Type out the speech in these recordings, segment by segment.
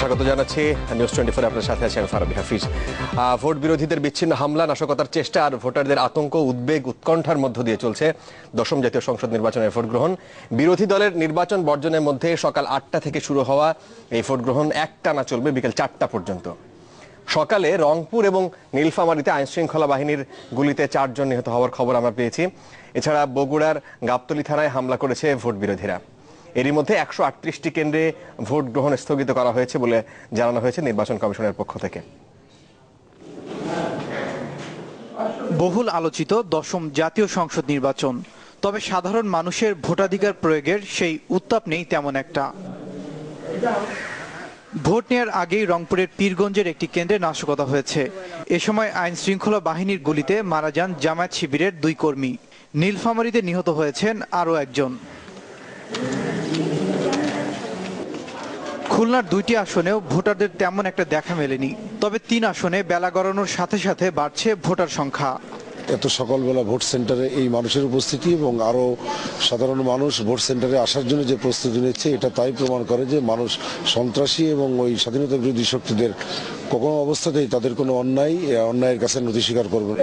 স্বাগত জানাচ্ছি নিউজ 24 আপনার সাথে আছি আমি ফারাবি হাফিজ। ভোট বিরোধীদের বিচ্ছিন্ন হামলা, নাশকতার চেষ্টা আর ভোটারদের আতঙ্ক, উদ্বেগ, উৎকণ্ঠার মধ্য দিয়ে চলছে দশম জাতীয় সংসদ নির্বাচনের ভোট গ্রহণ। বিরোধী দলের নির্বাচন বর্জনের মধ্যে সকাল 8টা থেকে শুরু হওয়া এই ভোট গ্রহণ একটানা চলবে বিকেল 4টা পর্যন্ত। সকালে রংপুর এবং নীলফামারীতে আইনশৃঙ্খলা বাহিনীর গুলিতে 4 জন নিহত হওয়ার খবর আমরা পেয়েছি। এছাড়া বগুড়ার গাবতলী থানায় হামলা করেছে ভোট বিরোধীরা। এরই মধ্যে 138টি কেন্দ্রে ভোট গ্রহণ স্থগিত করা হয়েছে বলে জানানো হয়েছে নির্বাচন কমিশনের পক্ষ থেকে। বহুল আলোচিত দশম জাতীয় সংসদ নির্বাচন, তবে সাধারণ মানুষের ভোটাধিকার প্রয়োগের সেই উত্তাপ নেই তেমন একটা। ভোট নেওয়ার আগেই রংপুরের পীরগঞ্জের একটি কেন্দ্রে নাশকতা হয়েছে। এ সময় আইন শৃঙ্খলা বাহিনীর গুলিতে মারা যান জামায়াত শিবিরের 2 কর্মী। নীলফামারীতে নিহত হয়েছেন আরও একজন। খুলনার 2টি আসনেও ভোটারদের তেমন একটা দেখা মেলেনি, তবে 3 আসনে বেলা গড়ানোর সাথে সাথে বাড়ছে ভোটার সংখ্যা। এত সকালবেলা ভোট সেন্টারে এই মানুষের উপস্থিতি এবং আরও সাধারণ মানুষ ভোট সেন্টারে আসার জন্য যে প্রস্তুতি নিচ্ছে, এটা তাই প্রমাণ করে যে মানুষ সন্ত্রাসী এবং ওই স্বাধীনতা বিরোধী শক্তিদের কোনো অবস্থাতেই তাদের কোনো অন্যায়ের কাছে নথি স্বীকার করবে না।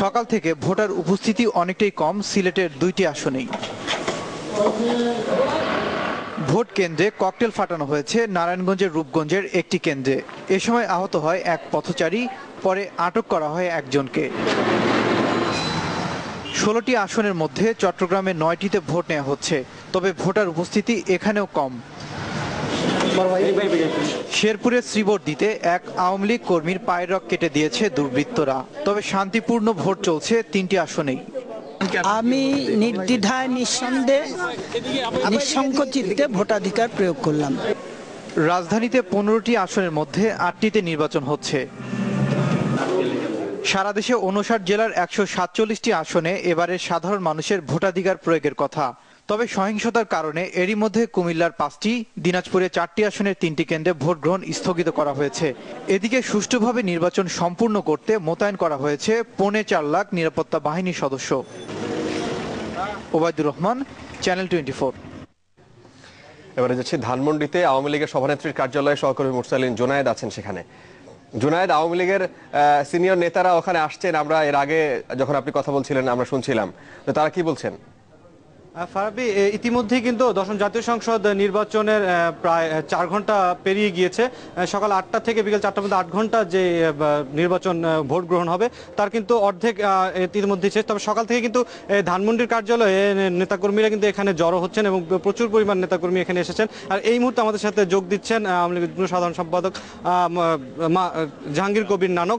সকাল থেকে ভোটার উপস্থিতি অনেকটাই কম সিলেটের 2টি আসনেই। ভোট কেন্দ্রে ককটেল ফাটানো হয়েছে নারায়ণগঞ্জের রূপগঞ্জের একটি কেন্দ্রে। এ সময় আহত হয় এক পথচারী, পরে আটক করা হয় একজনকে। 16টি আসনের মধ্যে চট্টগ্রামে 9টিতে ভোট নেওয়া হচ্ছে, তবে ভোটার উপস্থিতি এখানেও কম। শেরপুরের শ্রীবর্দীতে এক আওয়ামী লীগ কর্মীর পায়ের রগ কেটে দিয়েছে দুর্বৃত্তরা, তবে শান্তিপূর্ণ ভোট চলছে 3টি আসনেই। আমি নির্দ্বিধায় নিঃসন্দেহে নিঃসংকোচিতে ভোটাধিকার প্রয়োগ করলাম। রাজধানীতে 15টি আসনের মধ্যে 8টিতে নির্বাচন হচ্ছে। সারা দেশে 59 জেলার 147টি আসনে এবারে সাধারণ মানুষের ভোটাধিকার প্রয়োগের কথা। তবে সহিংসতার কারণে এরই মধ্যে কুমিল্লার 5টি, দিনাজপুরে 4টি আসনের 3টি কেন্দ্রে ভোট গ্রহণ স্থগিত করা হয়েছে। এদিকে সুষ্ঠুভাবে নির্বাচন সম্পূর্ণ করতে মোতায়েন করা হয়েছে 4.25 লাখ নিরাপত্তা বাহিনীর সদস্য। ওবায়দুর রহমান, চ্যানেল 24। এবারে যাচ্ছি ধানমন্ডিতে। আওয়ামী লীগের সভানেত্রীর কার্যালয়ে সহকর্মী মুরসালিন জুনায়েদ আছেন সেখানে। জুনায়েদ, আওয়ামী লীগের সিনিয়র নেতারা ওখানে আসছেন, আমরা এর আগে যখন আপনি কথা বলছিলেন আমরা শুনছিলাম, তো তারা কি বলছেন? ফারাবি, ইতিমধ্যেই কিন্তু দশম জাতীয় সংসদ নির্বাচনের প্রায় 4 ঘন্টা পেরিয়ে গিয়েছে। সকাল 8টা থেকে বিকেল 4টার মধ্যে 8 ঘন্টা যে নির্বাচন ভোট গ্রহণ হবে তার কিন্তু অর্ধেক ইতিমধ্যেই শেষ। তবে সকাল থেকে কিন্তু ধানমন্ডির কার্যালয়ে নেতাকর্মীরা কিন্তু এখানে জড়ো হচ্ছেন এবং প্রচুর পরিমাণ নেতাকর্মী এখানে এসেছেন। আর এই মুহূর্তে আমাদের সাথে যোগ দিচ্ছেন আওয়ামী লীগের সাধারণ সম্পাদক জাহাঙ্গীর কবির নানক।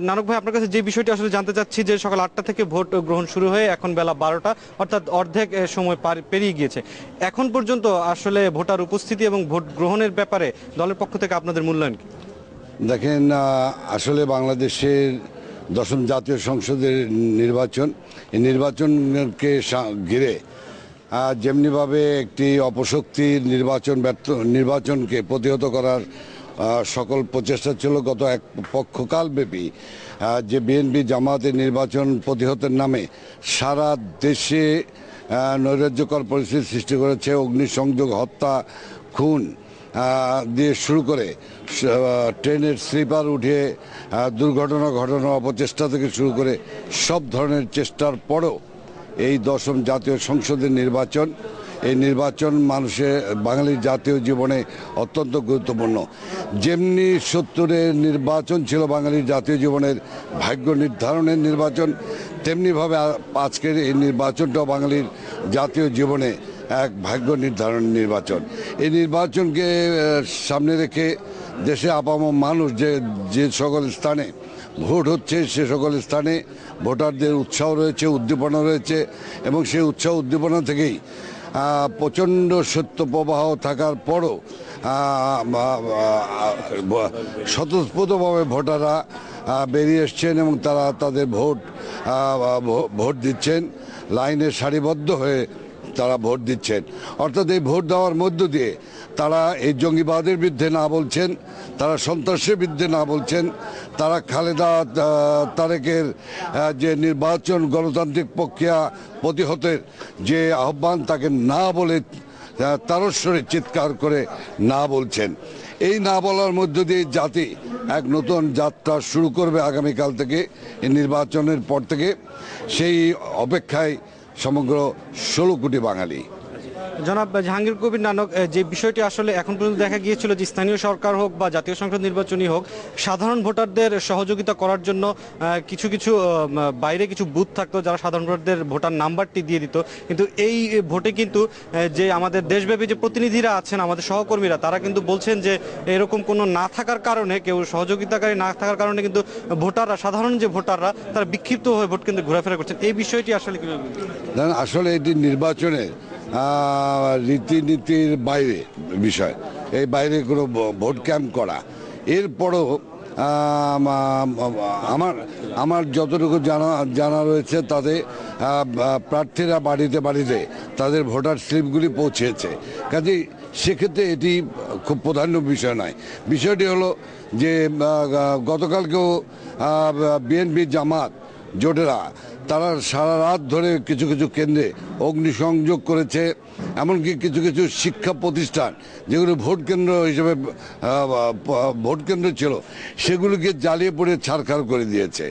নানক ভাই, আপনার কাছে যে বিষয়টি আসলে জানতে চাচ্ছি যে সকাল 8টা থেকে ভোট গ্রহণ শুরু হয়ে এখন বেলা 12টা, অর্থাৎ অর্ধেক সময় পেরিয়ে গিয়েছে। এখন পর্যন্ত আসলে ভোটার উপস্থিতি এবং ভোট গ্রহণের ব্যাপারে দলের পক্ষ থেকে আপনাদের মূল্যায়ন কি? দেখেন, আসলে বাংলাদেশের দশম জাতীয় সংসদের নির্বাচন, এই নির্বাচনকে ঘিরে যেমনিভাবে একটি অপশক্তির নির্বাচনকে প্রতিহত করার সকল প্রচেষ্টা ছিল গত এক পক্ষকালব্যাপী, যে বিএনপি জামাতের নির্বাচন প্রতিহতের নামে সারা দেশে নৈরাজ্যকর পরিস্থিতি সৃষ্টি করেছে। অগ্নিসংযোগ, হত্যা, খুন দিয়ে শুরু করে ট্রেনের স্লিপার উঠিয়ে দুর্ঘটনা ঘটানো, অপচেষ্টা থেকে শুরু করে সব ধরনের চেষ্টার পরও এই দশম জাতীয় সংসদের নির্বাচন, এই নির্বাচন বাঙালির জাতীয় জীবনে অত্যন্ত গুরুত্বপূর্ণ। যেমনি 70-এর নির্বাচন ছিল বাঙালির জাতীয় জীবনের ভাগ্য নির্ধারণের নির্বাচন, তেমনিভাবে আজকের এই নির্বাচনটাও বাঙালির জাতীয় জীবনে এক ভাগ্য নির্ধারণ নির্বাচন। এই নির্বাচনকে সামনে রেখে দেশে আপামর মানুষ যে সকল স্থানে ভোট হচ্ছে সে সকল স্থানে ভোটারদের উৎসাহ রয়েছে, উদ্দীপনা রয়েছে এবং সেই উৎসাহ উদ্দীপনা থেকেই প্রচণ্ড শৈত্যপ্রবাহ থাকার পরও স্বতঃস্ফূর্তভাবে ভোটাররা বেরিয়ে এসছেন এবং তারা তাদের ভোট দিচ্ছেন, লাইনে সারিবদ্ধ হয়ে তারা ভোট দিচ্ছেন। অর্থাৎ এই ভোট দেওয়ার মধ্য দিয়ে তারা এই জঙ্গিবাদের বিরুদ্ধে না বলছেন, তারা সন্ত্রাসের বিরুদ্ধে না বলছেন, তারা খালেদা তারেকের যে নির্বাচন গণতান্ত্রিক প্রক্রিয়া প্রতিহতের যে আহ্বান তাকে না বলে তারস্বরে চিৎকার করে না বলছেন। এই না বলার মধ্য দিয়ে জাতি এক নতুন যাত্রা শুরু করবে আগামীকাল থেকে, এই নির্বাচনের পর থেকে। সেই অপেক্ষায় সমগ্র 16 কোটি বাঙালি। জনাব জাহাঙ্গীর কবির নানক, যে বিষয়টি আসলে এখন পর্যন্ত দেখা গিয়েছিল যে স্থানীয় সরকার হোক বা জাতীয় সংসদ নির্বাচনই হোক, সাধারণ ভোটারদের সহযোগিতা করার জন্য কিছু কিছু বাইরে কিছু বুথ থাকতো যারা সাধারণ ভোটারদের ভোটার নাম্বারটি দিয়ে দিত, কিন্তু এই ভোটে কিন্তু যে আমাদের দেশব্যাপী যে প্রতিনিধিরা আছেন, আমাদের সহকর্মীরা, তারা কিন্তু বলছেন যে এরকম কোনো না থাকার কারণে, কেউ সহযোগিতাকারী না থাকার কারণে কিন্তু ভোটাররা, সাধারণ যে ভোটাররা, তারা বিক্ষিপ্ত হয়ে ভোট কেন্দ্রে ঘোরাফেরা করছেন। এই বিষয়টি আসলে কিভাবে? আসলে এটি নির্বাচনের রীতিনীতির বাইরে বিষয়, এই বাইরে কোনো ভোট ক্যাম্প করা। এরপরও আমার যতটুকু জানা রয়েছে তাতে প্রার্থীরা বাড়িতে বাড়িতে তাদের ভোটার স্লিপগুলি পৌঁছেছে। কাজেই সেক্ষেত্রে এটি খুব প্রধান্য বিষয় নয়। বিষয়টি হলো যে গতকালকেও বিএনপি জামাত জোটেরা তারা সারা রাত ধরে কিছু কিছু কেন্দ্রে অগ্নিসংযোগ করেছে। এমনকি কিছু কিছু শিক্ষা প্রতিষ্ঠান যেগুলো ভোট কেন্দ্র হিসেবে ভোট কেন্দ্র ছিল, সেগুলোকে জ্বালিয়ে পড়ে ছারখার করে দিয়েছে।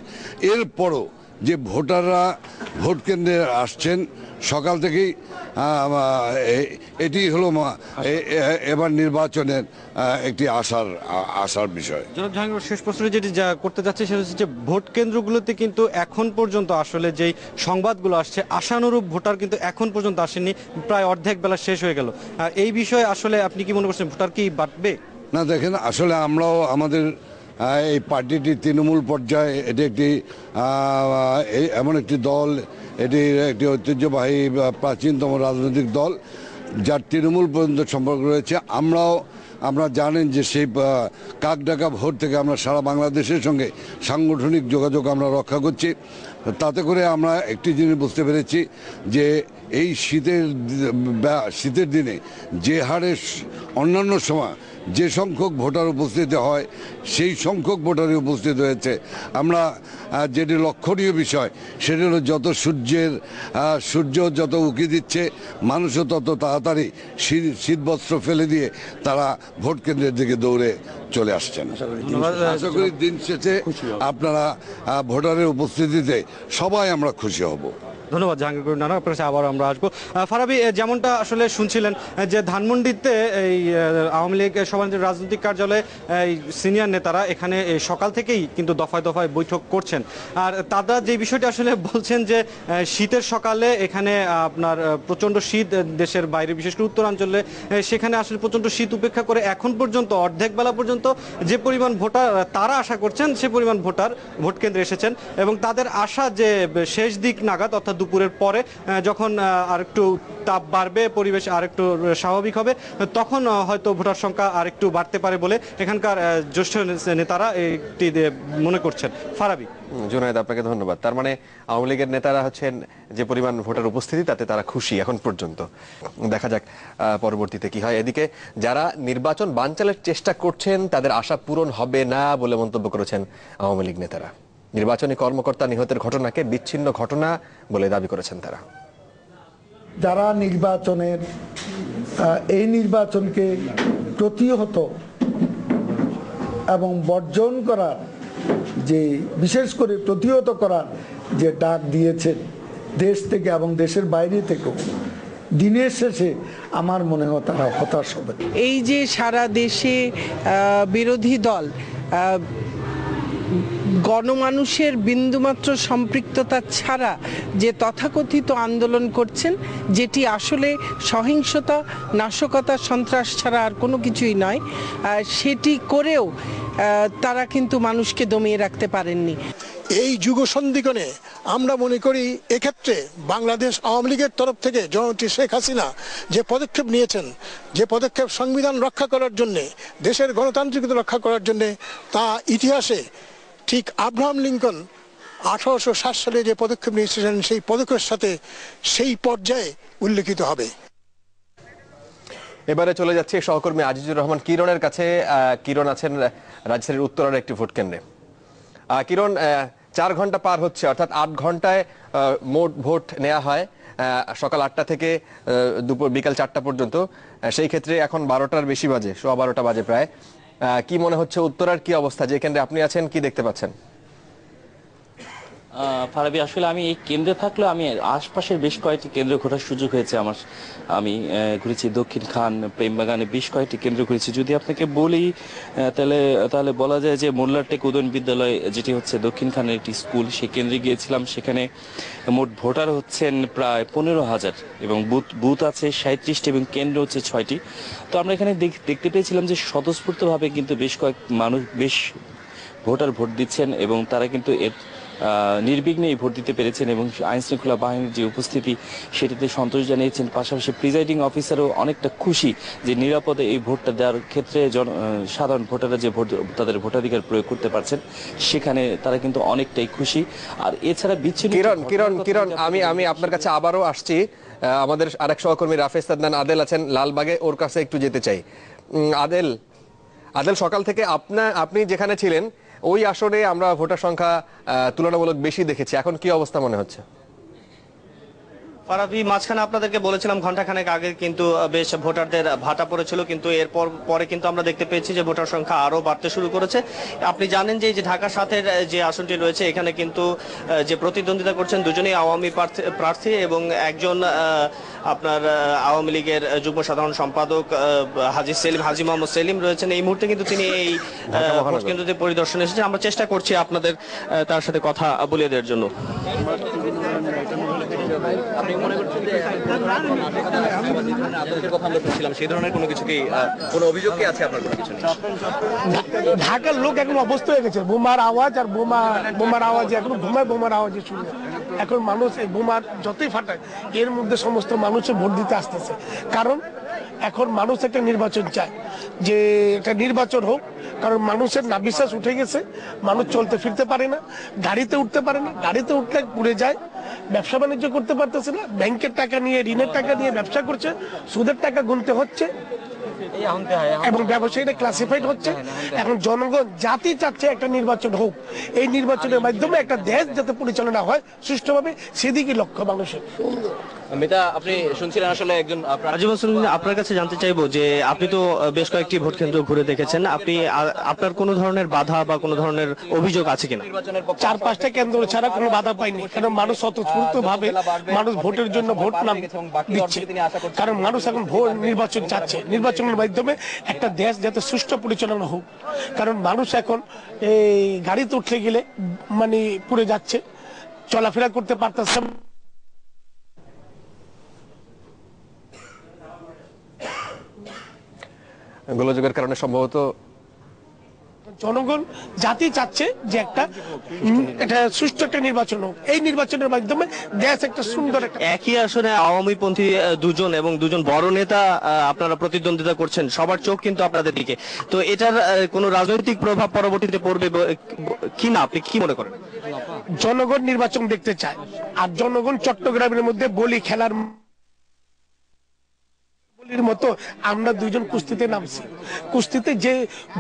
এরপরও যে ভোটাররা ভোট কেন্দ্রে আসছেন সকাল থেকেই, এটি হলো এবার নির্বাচনের একটি আশার বিষয়। জনাব জাহাঙ্গীর, শেষ প্রশ্ন যেটি করতে যাচ্ছে সেটা হচ্ছে যে ভোট কেন্দ্রগুলোতে কিন্তু এখন পর্যন্ত আসলে যেই সংবাদগুলো আসছে, আশানুরূপ ভোটার কিন্তু এখন পর্যন্ত আসেনি, প্রায় অর্ধেক বেলা শেষ হয়ে গেল। এই বিষয়ে আসলে আপনি কি মনে করছেন, ভোটার কি বাড়বে? না, দেখেন, আসলে আমরাও আমাদের এই পার্টিটি তৃণমূল পর্যায়ে, এটি একটি এমন একটি দল, এটি একটি ঐতিহ্যবাহী প্রাচীনতম রাজনৈতিক দল যার তৃণমূল পর্যন্ত সম্পর্ক রয়েছে। আমরা জানেন যে সেই কাকডাকা ভোট থেকে আমরা সারা বাংলাদেশের সঙ্গে সাংগঠনিক যোগাযোগ আমরা রক্ষা করছি। তাতে করে আমরা একটি জিনিস বুঝতে পেরেছি যে এই শীতের দিনে যে হারে অন্যান্য সময় যে সংখ্যক ভোটার উপস্থিত হয়, সেই সংখ্যক ভোটারই উপস্থিত হয়েছে। আমরা যেটি লক্ষণীয় বিষয় সেটি হলো যত সূর্য যত উঁকি দিচ্ছে, মানুষও তত তাড়াতাড়ি শীতবস্ত্র ফেলে দিয়ে তারা ভোট কেন্দ্রের দিকে দৌড়ে চলে আসছেন। আশা করি দিন শেষে আপনারা ভোটারের উপস্থিতিতে সবাই আমরা খুশি হব। ধন্যবাদ জাহাঙ্গীর কবির নানক, আপনার কাছে আবার আমরা আসবো। ফারাবী, যেমনটা আসলে শুনছিলেন যে ধানমন্ডিতে এই আওয়ামী লীগ সভাপতির রাজনৈতিক কার্যালয়ে এই সিনিয়র নেতারা এখানে সকাল থেকেই কিন্তু দফায় দফায় বৈঠক করছেন। আর তারা যে বিষয়টি আসলে বলছেন যে শীতের সকালে এখানে আপনার প্রচণ্ড শীত, দেশের বাইরে বিশেষ করে উত্তরাঞ্চলে সেখানে আসলে প্রচণ্ড শীত উপেক্ষা করে এখন পর্যন্ত অর্ধেক বেলা পর্যন্ত যে পরিমাণ ভোটার তারা আশা করছেন, সে পরিমাণ ভোটার ভোট কেন্দ্রে এসেছেন। এবং তাদের আশা যে শেষ দিক নাগাদ, অর্থাৎ দুপুরের পরে যখন আরেকটু তাপ বাড়বে, পরিবেশ আরেকটু স্বাভাবিক হবে, তখন হয়তো ভোটার সংখ্যা আরেকটু বাড়তে পারে বলে এখানকার জ্যেষ্ঠ নেতারা একটি মনে করছেন। ফারাবী। জুনায়েদ, আপনাকে ধন্যবাদ। তার মানে আওয়ামী লীগের নেতারা হচ্ছেন যে পরিমাণ ভোটার উপস্থিতি তাতে তারা খুশি এখন পর্যন্ত। দেখা যাক পরবর্তীতে কি হয়। এদিকে যারা নির্বাচন বানচালের চেষ্টা করছেন তাদের আশা পূরণ হবে না বলে মন্তব্য করেছেন আওয়ামী লীগ নেতারা। নির্বাচনী কর্মকর্তা নিহতের ঘটনাকে বিচ্ছিন্ন ঘটনা বলে দাবি করেছেন তারা। যারা এই নির্বাচনকে প্রতিহত এবং বর্জন করার যে, বিশেষ করে প্রতিহত করার যে ডাক দিয়েছেন দেশ থেকে এবং দেশের বাইরে থেকেও, দিনের শেষে আমার মনে হয় তারা হতাশ হবে। এই যে সারা দেশে বিরোধী দল গণমানুষের বিন্দুমাত্র সম্পৃক্ততা ছাড়া যে তথাকথিত আন্দোলন করছেন, যেটি আসলে সহিংসতা, নাশকতা, সন্ত্রাস ছাড়া আর কোনো কিছুই নয়, সেটি করেও তারা কিন্তু মানুষকে দমিয়ে রাখতে পারেননি। এই যুগ সন্ধিক্ষণে আমরা মনে করি এক্ষেত্রে বাংলাদেশ আওয়ামী লীগের তরফ থেকে জননেত্রী শেখ হাসিনা যে পদক্ষেপ নিয়েছেন, যে পদক্ষেপ সংবিধান রক্ষা করার জন্যে, দেশের গণতান্ত্রিকতা রক্ষা করার জন্যে, তা ইতিহাসে ঠিক আব্রাহাম লিঙ্কন 1860 সালে যে পদক্ষেপ নিয়েছিলেন সেই পদক্ষেপের সাথে সেই পর্যায়ে উল্লেখিত হবে। এবারে চলে যাচ্ছে সহকর্মী আজিজুর রহমান কিরণের কাছে। কিরণ আছেন রাজশাহীর উত্তরার একটি ভোট কেন্দ্রে। কিরণ, 4 ঘন্টা পার হচ্ছে, অর্থাৎ 8 ঘন্টায় মোট ভোট নেওয়া হয়। সকাল 8টা থেকে বিকাল 4টা পর্যন্ত। সেই ক্ষেত্রে এখন 12টার বেশি বাজে, 12:15 বাজে প্রায়। কি মনে হচ্ছে উত্তরার কি অবস্থা, যে কেন্দ্রে আপনি আছেন, কি দেখতে পাচ্ছেন? ফারাবি, আসলে আমি এই কেন্দ্রে থাকলেও আমি আশপাশের বেশ কয়েকটি কেন্দ্র ঘোরার সুযোগ হয়েছে আমার। আমি ঘুরেছি দক্ষিণ খান, প্রেমবাগানে, বেশ কয়েকটি কেন্দ্র ঘুরেছি। যদি আপনাকে বলি তাহলে বলা যায় যে মোল্লারটেক উদয়ন বিদ্যালয়, যেটি হচ্ছে দক্ষিণ খানের একটি স্কুল, সেই কেন্দ্রে গিয়েছিলাম। সেখানে মোট ভোটার হচ্ছেন প্রায় 15,000 এবং বুথ আছে 37টি এবং কেন্দ্র হচ্ছে 6টি। তো আমরা এখানে দেখতে পেয়েছিলাম যে স্বতঃস্ফূর্তভাবে কিন্তু বেশ কয়েক মানুষ, বেশ ভোটার ভোট দিচ্ছেন এবং তারা কিন্তু নির্বিঘ্নেই ভোট দিতে পেরেছেন এবং আইন শৃঙ্খলা বাহিনীর যে উপস্থিতি সেটিতে সন্তোষ জানিয়েছেন। পাশাপাশি প্রিজাইডিং অফিসারও অনেকটা খুশি যে নিরাপদে এই ভোটটা দেওয়ার ক্ষেত্রে সাধারণ ভোটাররা যে তাদের ভোটাধিকার প্রয়োগ করতে পারছেন সেখানে তারা কিন্তু অনেকটাই খুশি। আর এছাড়া বিচ্ছিন্ন কিরণ, আমি আপনার কাছে আবারও আসছি। আমাদের আরেক সহকর্মী রাফেজ সাদনান আদেল আছেন লালবাগে, ওর কাছে একটু যেতে চাই। আদেল, সকাল থেকে আপনি যেখানে ছিলেন ওই আসরে আমরা ভোটার সংখ্যা তুলনামূলক বেশি দেখেছি, এখন কি অবস্থা মনে হচ্ছে? ফারাবি, মাঝখানে আপনাদেরকে বলেছিলাম ঘন্টাখানেক আগে কিন্তু বেশ ভোটারদের ভাটা পড়েছিল, কিন্তু এরপর পরে কিন্তু আমরা দেখতে পেয়েছি যে ভোটার সংখ্যা আরো বাড়তে শুরু করেছে। আপনি জানেন যে ঢাকা 7-এর যে আসনটি রয়েছে এখানে কিন্তু যে প্রতিদ্বন্দ্বিতা করছেন দুজনেই আওয়ামী প্রার্থী এবং একজন আপনার আওয়ামী লীগের যুগ্ম সাধারণ সম্পাদক হাজি মোহাম্মদ সেলিম রয়েছেন। এই মুহূর্তে কিন্তু তিনি এই ভোট কেন্দ্রতে পরিদর্শনে এসেছেন। আমরা চেষ্টা করছি আপনাদের তার সাথে কথা বলিয়ে দেওয়ার জন্য। মনে করছেন যে কথা আমরা শুনছিলাম, সেই ধরনের কোনো কিছু কি, কোনো অভিযোগ কি আছে আপনার? কোনো কিছু ঢাকার লোক এখন অবস্থা হয়ে গেছে, বোমার আওয়াজ আর বোমার আওয়াজ, এখন ঘুমায় বোমার আওয়াজে শুনবে। এখন মানুষ এই বোমার যতই ফাটায় এর মধ্যে সমস্ত মানুষের ভোট দিতে আসতেছে। কারণ এখন মানুষ একটা নির্বাচন চায়, যে একটা নির্বাচন হোক। কারণ মানুষের নাভিশ্বাস উঠে গেছে, মানুষ চলতে ফিরতে পারে না, গাড়িতে উঠতে পারে না, গাড়িতে উঠলে পুড়ে যায়, ব্যবসা বাণিজ্য করতে পারতেছে না, ব্যাংকের টাকা নিয়ে, ঋণের টাকা নিয়ে ব্যবসা করছে, সুদের টাকা গুনতে হচ্ছে এবং ব্যবসায়ীরা ক্লাসিফাইড হচ্ছে। এখন জনগণ জাতি চাচ্ছে একটা নির্বাচন হোক, এই নির্বাচনের মাধ্যমে একটা দেশ যাতে পরিচালনা হয় সুষ্ঠুভাবে, সেদিকে লক্ষ্য মানুষের। মিতা, আপনি শুনছিলেন আসলে একজন আপনার কাছে জানতে চাইবো যে আপনি তো বেশ কয়েকটি ভোট কেন্দ্র ঘুরে দেখেছেন, আপনার কোনো ধরনের বাধা বা কোনো ধরনের অভিযোগ আছে কিনা? 4-5টা কেন্দ্র ছাড়া কোনো বাধা পাইনি, কারণ মানুষ স্বতঃস্ফূর্ত ভাবে মানুষ ভোটের জন্য ভোট নাম দিচ্ছে। কারণ মানুষ এখন ভোট নির্বাচন চাচ্ছে, নির্বাচনের মাধ্যমে একটা দেশ যাতে সুষ্ঠু পরিচালনা হোক। কারণ মানুষ এখন এই গাড়িতে উঠে গেলে মানে পুড়ে যাচ্ছে, চলাফেরা করতে পারতেছে। গোলযোগের কারণে সম্ভবত জনগণ জাতি চাচ্ছে যে একটা সুষ্ঠু একটা নির্বাচন হোক, এই নির্বাচনের মাধ্যমে দেশ একটা সুন্দর একটা। একই আসনে আওয়ামীপন্থী দুজন এবং দুজন বড় নেতা আপনারা প্রতিদ্বন্দ্বিতা করছেন, সবার চোখ কিন্তু আপনাদের দিকে। তো এটার কোনো রাজনৈতিক প্রভাব পরবর্তীতে পড়বে কি না, আপনি কি মনে করেন? জনগণ নির্বাচন দেখতে চায়, আর জনগণ চট্টগ্রামের মধ্যে বলি খেলার মতো আমরা দুইজন কুস্তিতে নামছি। কুস্তিতে যে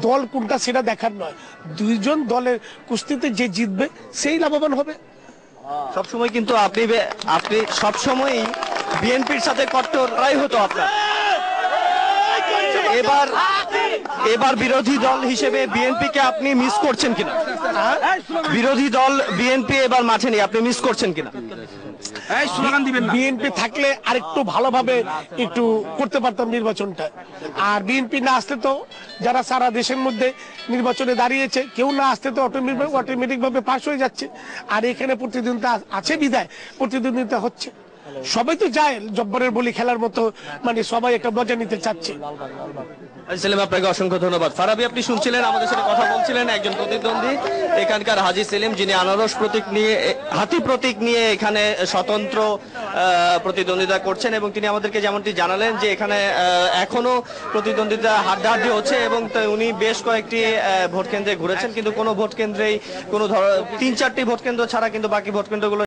দল কোনটা সেটা দেখার নয়, দুইজন দলের কুস্তিতে যে জিতবে সেই লাভবান হবে। সবসময় কিন্তু আপনি সবসময় বিএনপির সাথে কট্টরাই হতো আপনার। এবার বিরোধী দল হিসেবে বিএনপিকে আপনি মিস করছেন কিনা? বিরোধী দল বিএনপি এবার মাঠে নেই, আপনি মিস করছেন কিনা? বিএনপি থাকলে আরেকটু ভালোভাবে একটু করতে পারতাম নির্বাচনটা। আর বিএনপি না আসতে তো যারা সারা দেশের মধ্যে নির্বাচনে দাঁড়িয়েছে, কেউ না আসতে তো অটোমেটিক ভাবে পাস হয়ে যাচ্ছে। আর এখানে প্রতিদ্বন্দ্বিতা আছে বিধায় প্রতিদ্বন্দ্বিতা হচ্ছে। সবাই তো যায় জব্বরের বলি খেলার মতো, মানে সবাই একটা মজা নিতে চাচ্ছে। সেলিম, আপনাকে অসংখ্য ধন্যবাদ। ফারাবি, আপনি শুনছিলেন, আমাদের সাথে কথা বলছিলেন একজন প্রতিদ্বন্দ্বী এখানকার হাজি সেলিম, যিনি আনারস প্রতীক নিয়ে, হাতি প্রতীক নিয়ে এখানে স্বতন্ত্র প্রতিদ্বন্দ্বিতা করছেন এবং তিনি আমাদেরকে যেমনটি জানালেন যে এখানে এখনো প্রতিদ্বন্দ্বিতা হাড্ডাহাড্ডি হচ্ছে এবং উনি বেশ কয়েকটি ভোট কেন্দ্রে ঘুরেছেন, কিন্তু কোনো ভোট কেন্দ্রেই কোনো 3-4টি ভোট কেন্দ্র ছাড়া কিন্তু বাকি ভোট কেন্দ্রগুলো